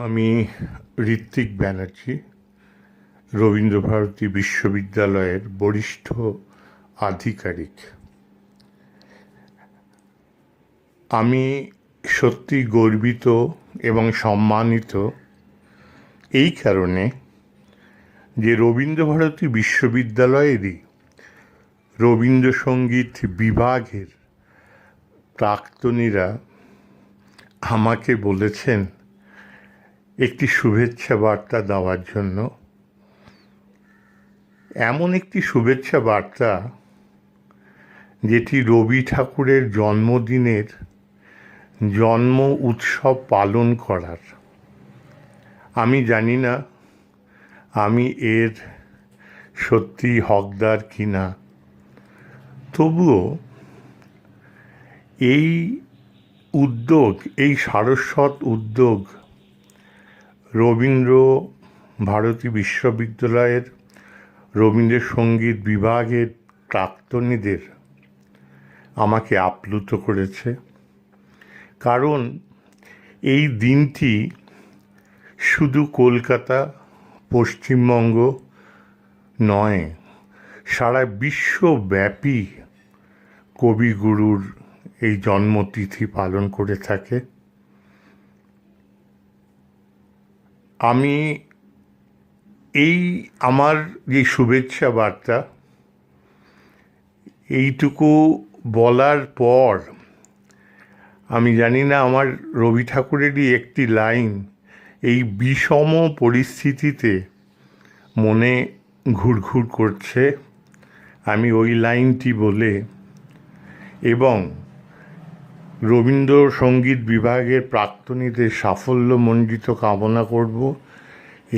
আমি ঋত্বিক ব্যানার্জি, রবীন্দ্রভারতী বিশ্ববিদ্যালয়ের বরিষ্ঠ আধিকারিক। আমি সত্যি গর্বিত এবং সম্মানিত এই কারণে যে রবীন্দ্রভারতী বিশ্ববিদ্যালয়েরই রবীন্দ্রসঙ্গীত বিভাগের প্রাক্তনীরা আমাকে বলেছেন একটি শুভেচ্ছা বার্তা দেওয়ার জন্য। এমন একটি শুভেচ্ছা বার্তা যেটি রবি ঠাকুরের জন্মদিনের জন্ম উৎসব পালন করার। আমি জানি না আমি এর সত্যি হকদার কিনা, তবুও এই উদ্যোগ, এই সারস্বত উদ্যোগ রবীন্দ্রভারতী বিশ্ববিদ্যালয়ের রবীন্দ্রসঙ্গীত বিভাগের প্রাক্তনীদের আমাকে আপ্লুত করেছে। কারণ এই দিনটি শুধু কলকাতা, পশ্চিমবঙ্গ নয়, সারা বিশ্বব্যাপী কবিগুরুর এই জন্মতিথি পালন করে থাকে। আমি এই আমার যে শুভেচ্ছা বার্তা, এইটুকু বলার পর আমি জানি না আমার রবি ঠাকুরেরই একটি লাইন এই বিষম পরিস্থিতিতে মনে ঘুরঘুর করছে। আমি ওই লাইনটি বলে এবং রবীন্দ্রসঙ্গীত বিভাগের প্রাক্তনীদের সাফল্যমণ্ডিত কামনা করব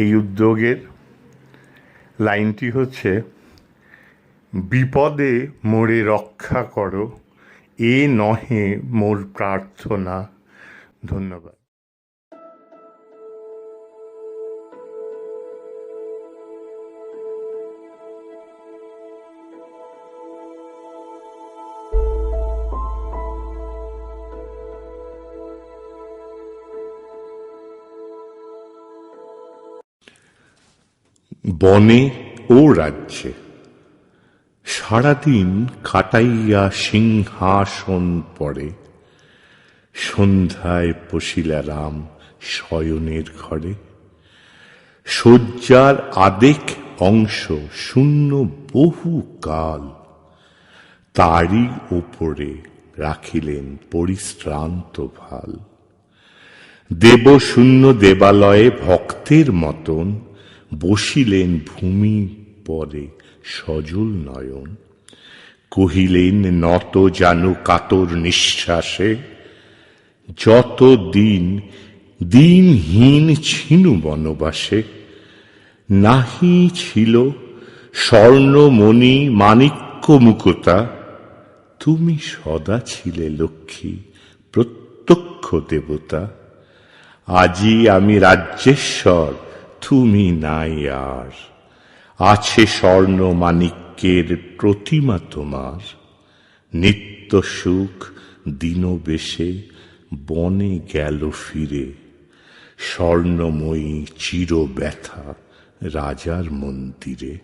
এই উদ্যোগের। লাইনটি হচ্ছে, বিপদে মোরে রক্ষা করো, এ নহে মোর প্রার্থনা। ধন্যবাদ। বনে ও রাজ্যে সারাদিন কাটাইয়া সিংহাসন পরে, সন্ধ্যায় পশিলা রাম শয়নের ঘরে। শয্যার আদেক অংশ শূন্য বহু কাল, তারই ওপরে রাখিলেন পরিশ্রান্ত ভাল। দেবশূন্য দেবালয়ে ভক্তের মতন বসিলেন ভূমি পরে সজল নয়ন। কহিলেন নত জানু কাতর নিঃশ্বাসে, যত দিন দিনহীন ছিনু বনবাসে। নাহি ছিল স্বর্ণমণি মাণিক্য মুকুতা, তুমি সদা ছিলে লক্ষ্মী প্রত্যক্ষ দেবতা। আজি আমি রাজ্যেশ্বর, তুমি নাই আর, আছে স্বর্ণ মাণিক্যের প্রতিমা তোমার। নিত্য সুখ দিনবেশে বনে গেল ফিরে, স্বর্ণময়ী চির ব্যথা রাজার মন্দিরে।